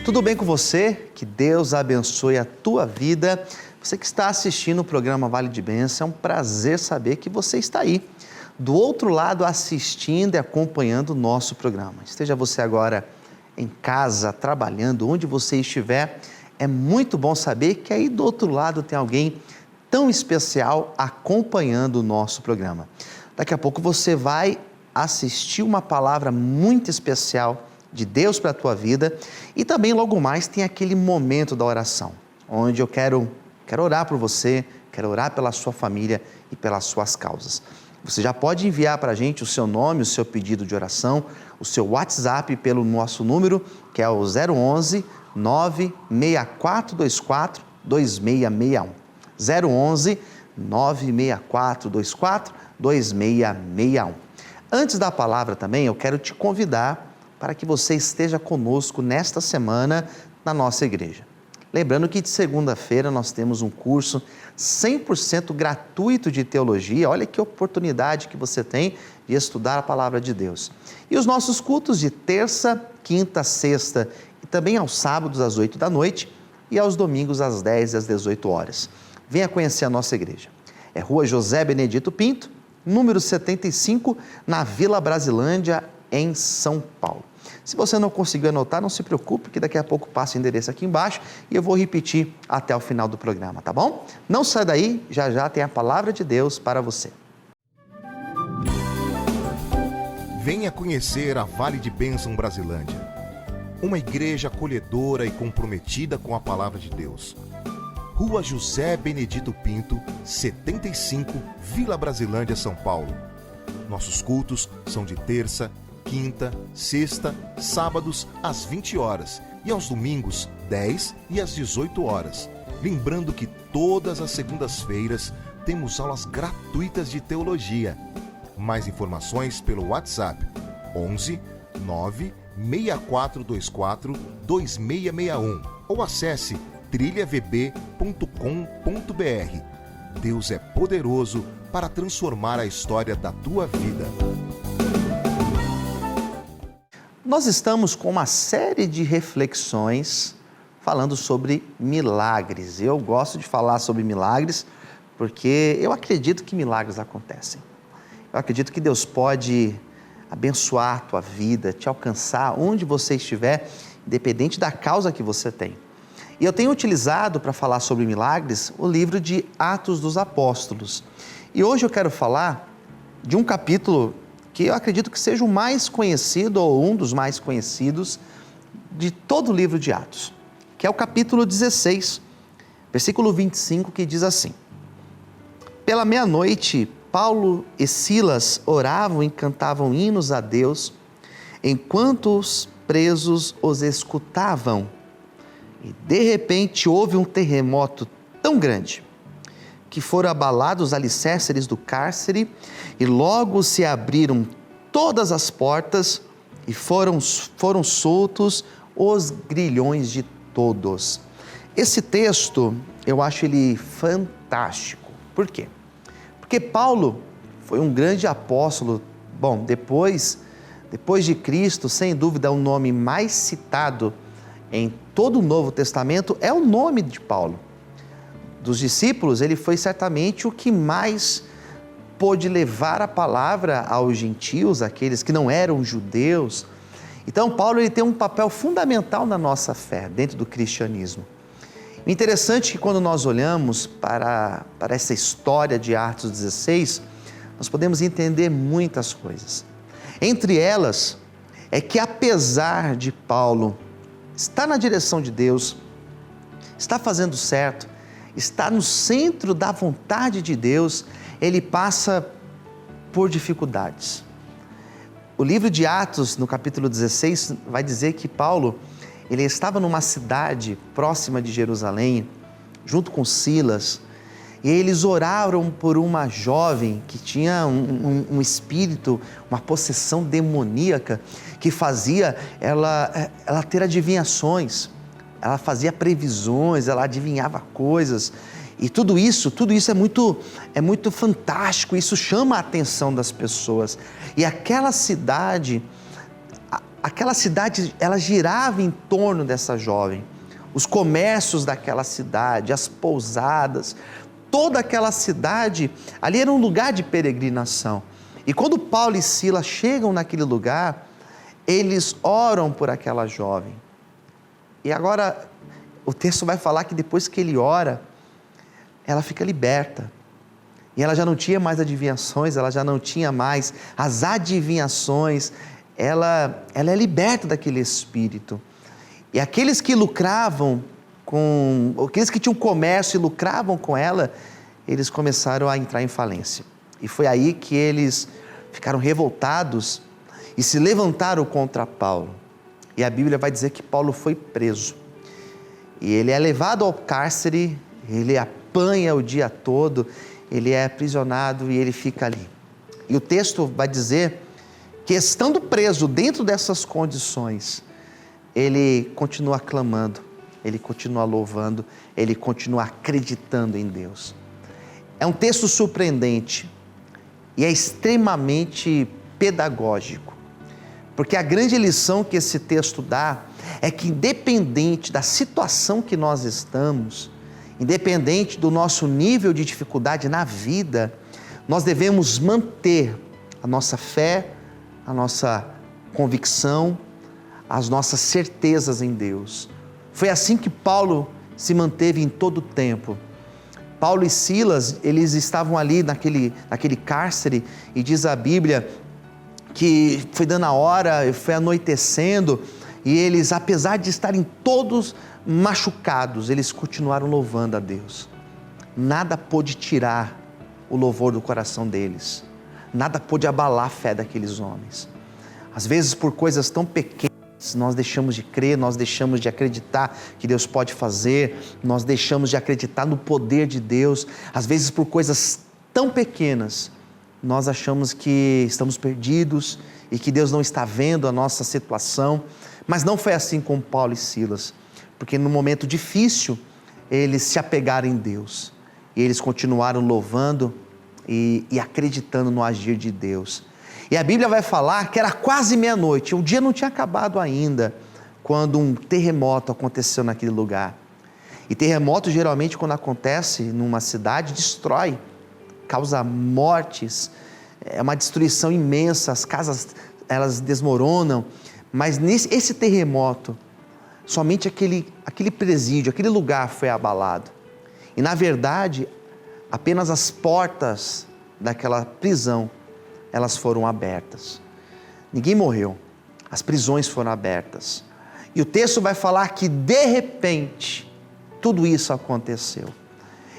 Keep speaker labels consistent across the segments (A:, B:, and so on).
A: Tudo bem com você? Que Deus abençoe a tua vida. Você que está assistindo o programa Vale de Bênção, é um prazer saber que você está aí, do outro lado, assistindo e acompanhando o nosso programa. Esteja você agora em casa, trabalhando, onde você estiver, é muito bom saber que aí do outro lado tem alguém tão especial acompanhando o nosso programa. Daqui a pouco você vai assistir uma palavra muito especial de Deus para a tua vida e também logo mais tem aquele momento da oração, onde eu quero orar por você, quero orar pela sua família e pelas suas causas. Você já pode enviar para a gente o seu nome, o seu pedido de oração, o seu WhatsApp pelo nosso número, que é o 011 96424 2661. 011 96424 2661. Antes da palavra também, eu quero te convidar para que você esteja conosco nesta semana na nossa igreja. Lembrando que de segunda-feira nós temos um curso 100% gratuito de teologia. Olha que oportunidade que você tem de estudar a palavra de Deus. E os nossos cultos de terça, quinta, sexta e também aos sábados às 8 da noite e aos domingos às 10 e às 18 horas. Venha conhecer a nossa igreja. É Rua José Benedito Pinto, número 75, na Vila Brasilândia, em São Paulo. Se você não conseguiu anotar, não se preocupe, que daqui a pouco passa o endereço aqui embaixo e eu vou repetir até o final do programa, tá bom? Não sai daí, já já tem a palavra de Deus para você.
B: Venha conhecer a Vale de Bênção Brasilândia, uma igreja acolhedora e comprometida com a palavra de Deus. Rua José Benedito Pinto, 75, Vila Brasilândia, São Paulo. Nossos cultos são de terça, quinta, sexta, sábados às 20 horas e aos domingos 10 e às 18 horas. Lembrando que todas as segundas-feiras temos aulas gratuitas de teologia. Mais informações pelo WhatsApp 11 9 6424 2661 ou acesse trilhavb.com.br. Deus é poderoso para transformar a história da tua vida.
A: Nós estamos com uma série de reflexões falando sobre milagres. Eu gosto de falar sobre milagres porque eu acredito que milagres acontecem. Eu acredito que Deus pode abençoar a tua vida, te alcançar onde você estiver, independente da causa que você tem. E eu tenho utilizado para falar sobre milagres o livro de Atos dos Apóstolos. E hoje eu quero falar de um capítulo que eu acredito que seja o mais conhecido ou um dos mais conhecidos de todo o livro de Atos, que é o capítulo 16, versículo 25, que diz assim: Pela meia-noite, Paulo e Silas oravam e cantavam hinos a Deus, enquanto os presos os escutavam. E de repente houve um terremoto tão grande que foram abalados os alicerces do cárcere e logo se abriram todas as portas e foram soltos os grilhões de todos. Esse texto, eu acho ele fantástico. Por quê? Porque Paulo foi um grande apóstolo. Bom, depois de Cristo, sem dúvida, o nome mais citado em todo o Novo Testamento é o nome de Paulo. Dos discípulos, ele foi certamente o que mais pôde levar a palavra aos gentios, aqueles que não eram judeus. Então, Paulo ele tem um papel fundamental na nossa fé, dentro do cristianismo. O interessante é que quando nós olhamos para essa história de Atos 16, nós podemos entender muitas coisas. Entre elas, é que apesar de Paulo estar na direção de Deus, está fazendo certo, está no centro da vontade de Deus, ele passa por dificuldades. O livro de Atos, no capítulo 16, vai dizer que Paulo, ele estava numa cidade próxima de Jerusalém, junto com Silas, e eles oraram por uma jovem que tinha um espírito, uma possessão demoníaca, que fazia ela ter adivinhações, ela fazia previsões, ela adivinhava coisas, e tudo isso é muito fantástico, isso chama a atenção das pessoas. E aquela cidade, aquela cidade, ela girava em torno dessa jovem. Os comércios daquela cidade, as pousadas, toda aquela cidade, ali era um lugar de peregrinação. E quando Paulo e Silas chegam naquele lugar, eles oram por aquela jovem. E agora, o texto vai falar que depois que ele ora, ela fica liberta. E ela já não tinha mais adivinhações, ela já não tinha mais as adivinhações, ela é liberta daquele espírito. E aqueles que lucravam aqueles que tinham comércio e lucravam com ela, eles começaram a entrar em falência. E foi aí que eles ficaram revoltados e se levantaram contra Paulo. E a Bíblia vai dizer que Paulo foi preso. E ele é levado ao cárcere, ele apanha o dia todo, ele é aprisionado e ele fica ali. E o texto vai dizer que, estando preso dentro dessas condições, ele continua clamando, ele continua louvando, ele continua acreditando em Deus. É um texto surpreendente e é extremamente pedagógico, porque a grande lição que esse texto dá é que, independente da situação que nós estamos, independente do nosso nível de dificuldade na vida, nós devemos manter a nossa fé, a nossa convicção, as nossas certezas em Deus. Foi assim que Paulo se manteve em todo o tempo. Paulo e Silas, eles estavam ali naquele cárcere, e diz a Bíblia que foi dando a hora, foi anoitecendo, e eles, apesar de estarem todos machucados, eles continuaram louvando a Deus. Nada pôde tirar o louvor do coração deles, nada pôde abalar a fé daqueles homens. Às vezes, por coisas tão pequenas, nós deixamos de crer, nós deixamos de acreditar que Deus pode fazer, nós deixamos de acreditar no poder de Deus. Às vezes, por coisas tão pequenas, nós achamos que estamos perdidos e que Deus não está vendo a nossa situação. Mas não foi assim com Paulo e Silas, porque no momento difícil, eles se apegaram em Deus e eles continuaram louvando e acreditando no agir de Deus. E a Bíblia vai falar que era quase meia-noite, o dia não tinha acabado ainda, quando um terremoto aconteceu naquele lugar. E terremoto, geralmente, quando acontece numa cidade, destrói, causa mortes, é uma destruição imensa, as casas, elas desmoronam. Mas esse terremoto, somente aquele presídio, aquele lugar foi abalado. E, na verdade, apenas as portas daquela prisão, elas foram abertas. Ninguém morreu, as prisões foram abertas. E o texto vai falar que, de repente, tudo isso aconteceu.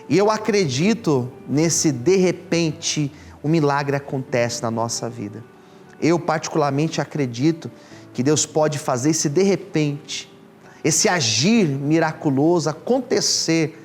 A: E eu acredito nesse de repente, o milagre acontece na nossa vida. Eu particularmente acredito que Deus pode fazer esse de repente, esse agir miraculoso acontecer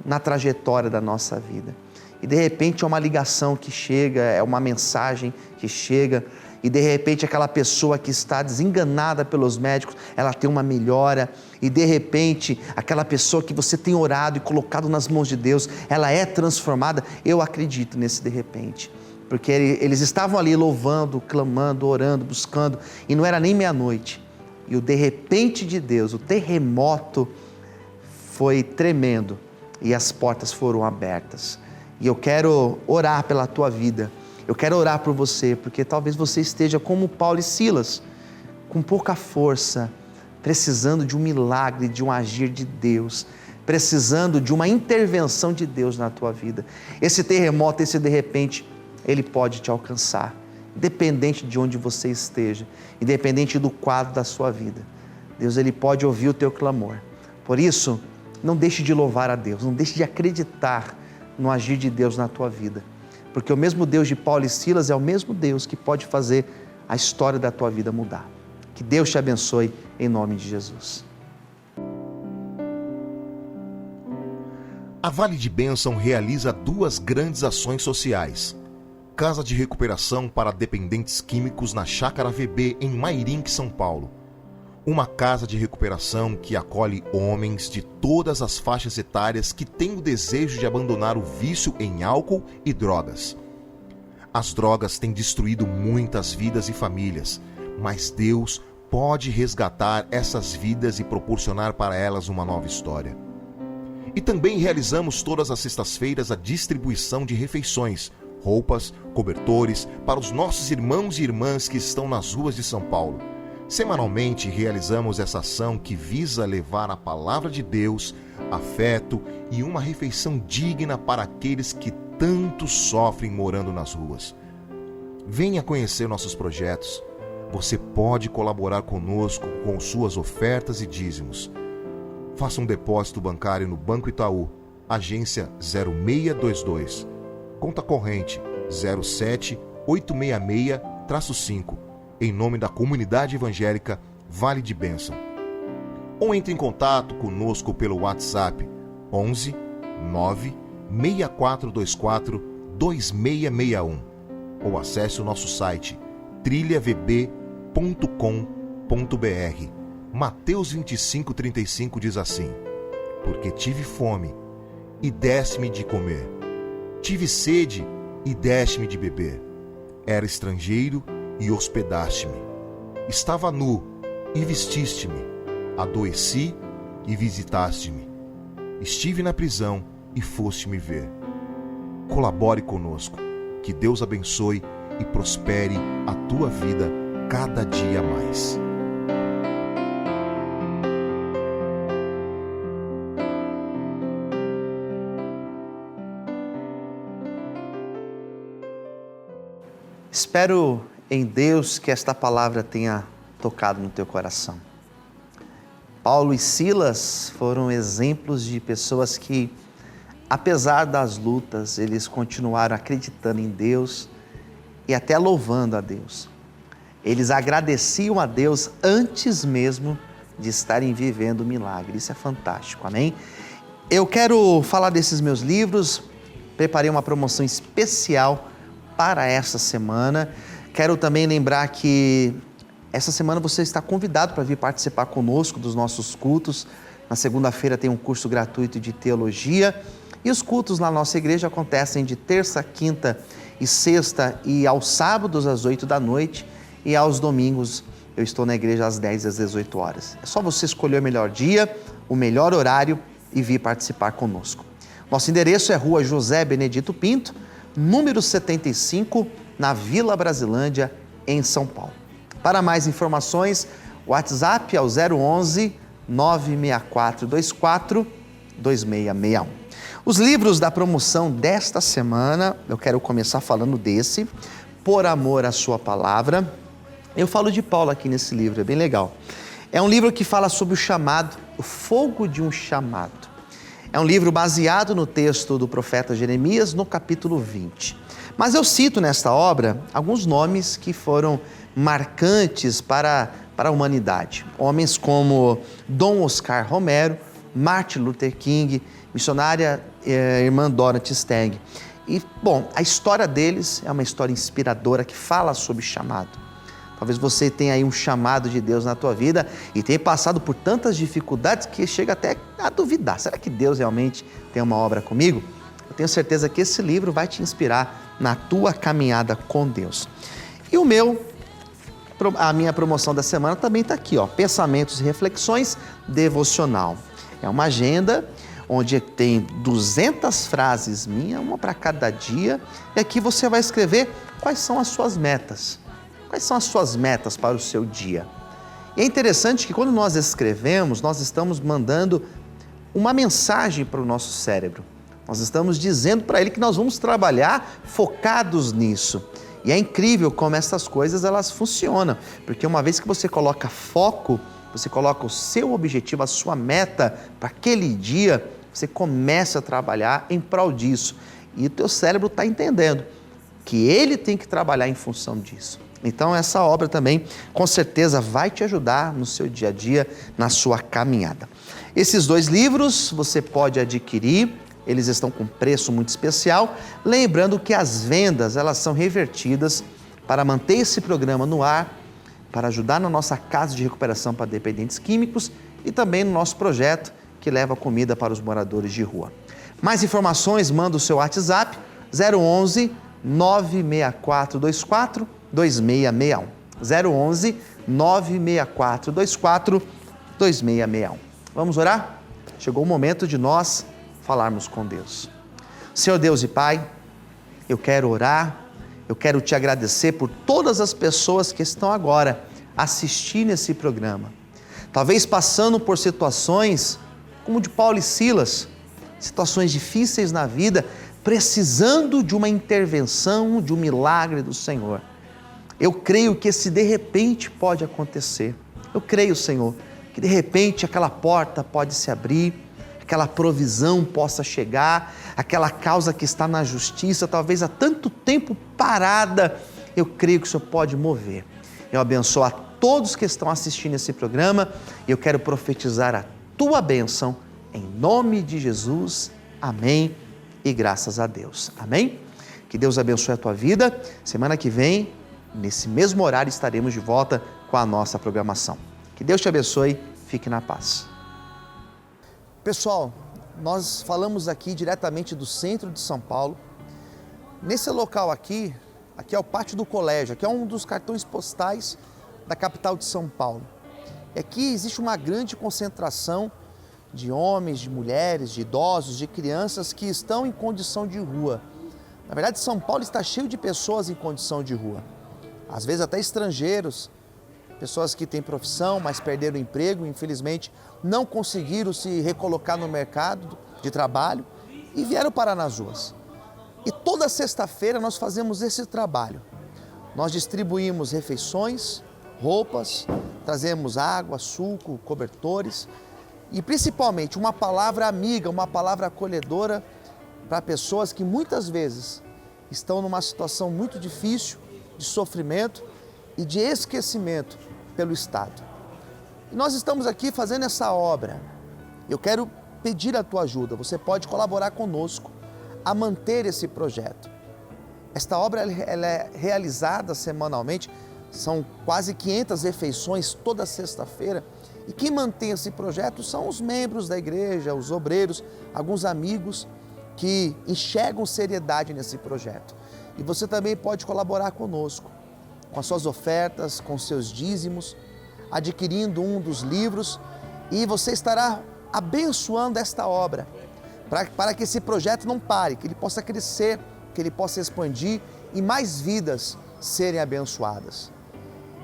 A: na trajetória da nossa vida. E de repente é uma ligação que chega, é uma mensagem que chega, e de repente aquela pessoa que está desenganada pelos médicos, ela tem uma melhora, e de repente aquela pessoa que você tem orado e colocado nas mãos de Deus, ela é transformada. Eu acredito nesse de repente, porque eles estavam ali louvando, clamando, orando, buscando, e não era nem meia-noite, e o de repente de Deus, o terremoto foi tremendo, e as portas foram abertas. E eu quero orar pela tua vida, eu quero orar por você, porque talvez você esteja como Paulo e Silas, com pouca força, precisando de um milagre, de um agir de Deus, precisando de uma intervenção de Deus na tua vida. Esse terremoto, esse de repente, ele pode te alcançar, independente de onde você esteja, independente do quadro da sua vida. Deus, ele pode ouvir o teu clamor. Por isso, não deixe de louvar a Deus, não deixe de acreditar no agir de Deus na tua vida, porque o mesmo Deus de Paulo e Silas é o mesmo Deus que pode fazer a história da tua vida mudar. Que Deus te abençoe em nome de Jesus.
B: A Vale de Bênção realiza 2 grandes ações sociais. Casa de recuperação para dependentes químicos na Chácara VB, em Mairinque, São Paulo. Uma casa de recuperação que acolhe homens de todas as faixas etárias que têm o desejo de abandonar o vício em álcool e drogas. As drogas têm destruído muitas vidas e famílias, mas Deus pode resgatar essas vidas e proporcionar para elas uma nova história. E também realizamos todas as sextas-feiras a distribuição de refeições, roupas, cobertores para os nossos irmãos e irmãs que estão nas ruas de São Paulo. Semanalmente realizamos essa ação que visa levar a palavra de Deus, afeto e uma refeição digna para aqueles que tanto sofrem morando nas ruas. Venha conhecer nossos projetos. Você pode colaborar conosco com suas ofertas e dízimos. Faça um depósito bancário no Banco Itaú, agência 0622, conta corrente 07866-5, em nome da Comunidade Evangélica Vale de Bênção. Ou entre em contato conosco pelo WhatsApp 11 9 6424 2661 ou acesse o nosso site trilhavb.com.br. Mateus 25:35 diz assim: porque tive fome e deste-me de comer, tive sede e deste-me de beber, era estrangeiro e hospedaste-me, estava nu e vestiste-me, adoeci e visitaste-me, estive na prisão e foste-me ver. Colabore conosco, que Deus abençoe e prospere a tua vida cada dia mais.
A: Espero em Deus que esta palavra tenha tocado no teu coração. Paulo e Silas foram exemplos de pessoas que, apesar das lutas, eles continuaram acreditando em Deus e até louvando a Deus. Eles agradeciam a Deus antes mesmo de estarem vivendo o milagre. Isso é fantástico, amém? Eu quero falar desses meus livros, preparei uma promoção especial para essa semana. Quero também lembrar que essa semana você está convidado para vir participar conosco dos nossos cultos. Na segunda-feira tem um curso gratuito de teologia e os cultos na nossa igreja acontecem de terça, quinta e sexta e aos sábados às 8 da noite e aos domingos eu estou na igreja às 10 e às 18 horas. É só você escolher o melhor dia, o melhor horário e vir participar conosco. Nosso endereço é Rua José Benedito Pinto, número 75, na Vila Brasilândia, em São Paulo. Para mais informações, o WhatsApp é o 011 96424 2661. Os livros da promoção desta semana, eu quero começar falando desse, Por Amor à Sua Palavra. Eu falo de Paulo aqui nesse livro, é bem legal. É um livro que fala sobre o chamado, o fogo de um chamado. É um livro baseado no texto do profeta Jeremias, no capítulo 20. Mas eu cito nesta obra alguns nomes que foram marcantes para a humanidade. Homens como Dom Oscar Romero, Martin Luther King, missionária irmã Dorothy Stang. E, bom, a história deles é uma história inspiradora que fala sobre chamado. Talvez você tenha aí um chamado de Deus na tua vida e tenha passado por tantas dificuldades que chega até a duvidar. Será que Deus realmente tem uma obra comigo? Eu tenho certeza que esse livro vai te inspirar na tua caminhada com Deus. E a minha promoção da semana também está aqui, ó, Pensamentos e Reflexões Devocional. É uma agenda onde tem 200 frases minhas, uma para cada dia, e aqui você vai escrever quais são as suas metas. Quais são as suas metas para o seu dia? E é interessante que quando nós escrevemos, nós estamos mandando uma mensagem para o nosso cérebro. Nós estamos dizendo para ele que nós vamos trabalhar focados nisso. E é incrível como essas coisas elas funcionam, porque uma vez que você coloca foco, você coloca o seu objetivo, a sua meta para aquele dia, você começa a trabalhar em prol disso. E o teu cérebro está entendendo que ele tem que trabalhar em função disso. Então essa obra também, com certeza, vai te ajudar no seu dia a dia, na sua caminhada. Esses 2 livros você pode adquirir, eles estão com preço muito especial. Lembrando que as vendas, elas são revertidas para manter esse programa no ar, para ajudar na nossa casa de recuperação para dependentes químicos e também no nosso projeto que leva comida para os moradores de rua. Mais informações, manda o seu WhatsApp 011 96424 2661. 011 964242661. Vamos orar? Chegou o momento de nós falarmos com Deus. Senhor Deus e Pai, eu quero orar, eu quero te agradecer por todas as pessoas que estão agora assistindo esse programa. Talvez passando por situações como de Paulo e Silas, situações difíceis na vida, precisando de uma intervenção, de um milagre do Senhor. Eu creio que esse de repente pode acontecer. Eu creio, Senhor, que de repente aquela porta pode se abrir, aquela provisão possa chegar, aquela causa que está na justiça, talvez há tanto tempo parada, eu creio que o Senhor pode mover. Eu abençoo a todos que estão assistindo esse programa e eu quero profetizar a tua bênção em nome de Jesus. Amém e graças a Deus. Amém? Que Deus abençoe a tua vida. Semana que vem, nesse mesmo horário, estaremos de volta com a nossa programação. Que Deus te abençoe. Fique na paz. Pessoal, nós falamos aqui diretamente do centro de São Paulo. Nesse local aqui é o pátio do colégio, aqui é um dos cartões postais da capital de São Paulo. E aqui existe uma grande concentração de homens, de mulheres, de idosos, de crianças que estão em condição de rua. Na verdade, São Paulo está cheio de pessoas em condição de rua. Às vezes até estrangeiros, pessoas que têm profissão, mas perderam o emprego, infelizmente não conseguiram se recolocar no mercado de trabalho e vieram parar nas ruas. E toda sexta-feira nós fazemos esse trabalho. Nós distribuímos refeições, roupas, trazemos água, suco, cobertores e principalmente uma palavra amiga, uma palavra acolhedora para pessoas que muitas vezes estão numa situação muito difícil, de sofrimento e de esquecimento pelo Estado. E nós estamos aqui fazendo essa obra. Eu quero pedir a tua ajuda, você pode colaborar conosco a manter esse projeto. Esta obra ela é realizada semanalmente, são quase 500 refeições toda sexta-feira, e quem mantém esse projeto são os membros da igreja, os obreiros, alguns amigos que enxergam seriedade nesse projeto. E você também pode colaborar conosco, com as suas ofertas, com seus dízimos, adquirindo um dos livros, e você estará abençoando esta obra, para que esse projeto não pare, que ele possa crescer, que ele possa expandir e mais vidas serem abençoadas.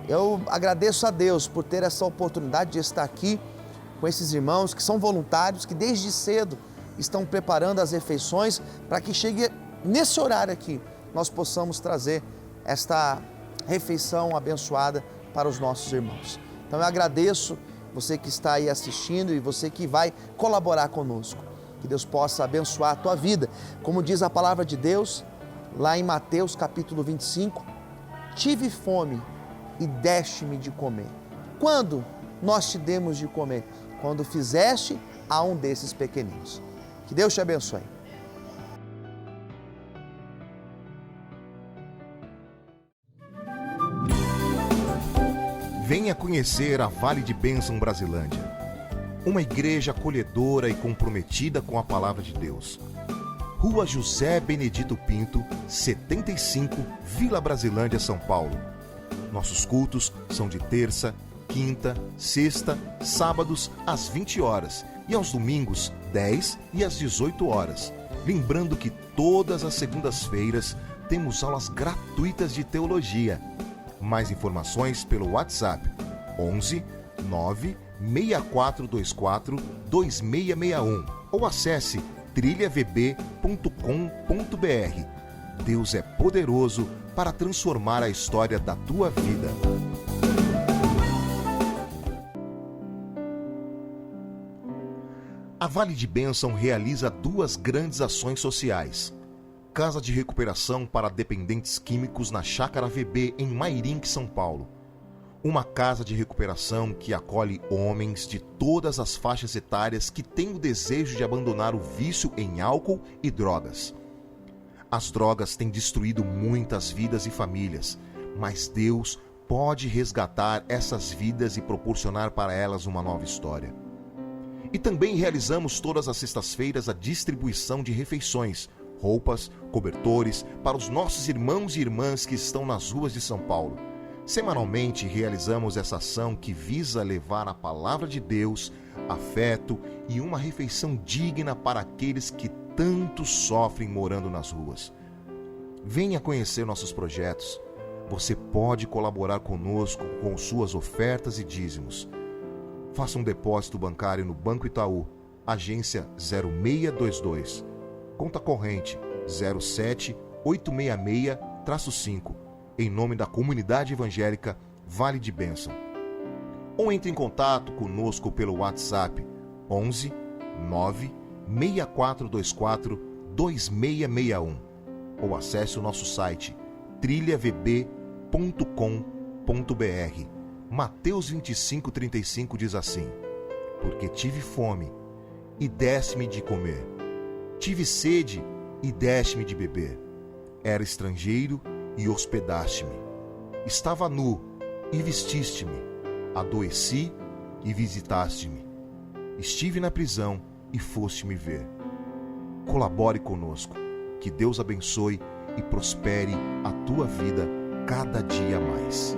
A: Eu agradeço a Deus por ter essa oportunidade de estar aqui com esses irmãos que são voluntários, que desde cedo estão preparando as refeições para que chegue nesse horário aqui, nós possamos trazer esta refeição abençoada para os nossos irmãos. Então eu agradeço você que está aí assistindo e você que vai colaborar conosco. Que Deus possa abençoar a tua vida. Como diz a palavra de Deus, lá em Mateus capítulo 25, tive fome e deste-me de comer. Quando nós te demos de comer? Quando fizeste a um desses pequeninos. Que Deus te abençoe.
B: Venha conhecer a Vale de Bênção Brasilândia, uma igreja acolhedora e comprometida com a Palavra de Deus. Rua José Benedito Pinto, 75, Vila Brasilândia, São Paulo. Nossos cultos são de terça, quinta, sexta, sábados às 20 horas e aos domingos 10 e às 18 horas. Lembrando que todas as segundas-feiras temos aulas gratuitas de teologia. Mais informações pelo WhatsApp 11 9 6424 2661 ou acesse trilhavb.com.br. Deus é poderoso para transformar a história da tua vida. A Vale de Bênção realiza 2 grandes ações sociais. Casa de recuperação para dependentes químicos na Chácara VB, em Mairinque, São Paulo. Uma casa de recuperação que acolhe homens de todas as faixas etárias que têm o desejo de abandonar o vício em álcool e drogas. As drogas têm destruído muitas vidas e famílias, mas Deus pode resgatar essas vidas e proporcionar para elas uma nova história. E também realizamos todas as sextas-feiras a distribuição de refeições, roupas, cobertores para os nossos irmãos e irmãs que estão nas ruas de São Paulo. Semanalmente realizamos essa ação que visa levar a palavra de Deus, afeto e uma refeição digna para aqueles que tanto sofrem morando nas ruas. Venha conhecer nossos projetos. Você pode colaborar conosco com suas ofertas e dízimos. Faça um depósito bancário no Banco Itaú, agência 0622, conta corrente 07866-5, em nome da Comunidade Evangélica Vale de Bênção. Ou entre em contato conosco pelo WhatsApp 11 9 6424 2661, ou acesse o nosso site trilhavb.com.br. Mateus 25:35 diz assim: porque tive fome e deste-me de comer, tive sede e deste-me de beber, era estrangeiro e hospedaste-me, estava nu e vestiste-me, adoeci e visitaste-me, estive na prisão e foste-me ver. Colabore conosco, que Deus abençoe e prospere a tua vida cada dia mais.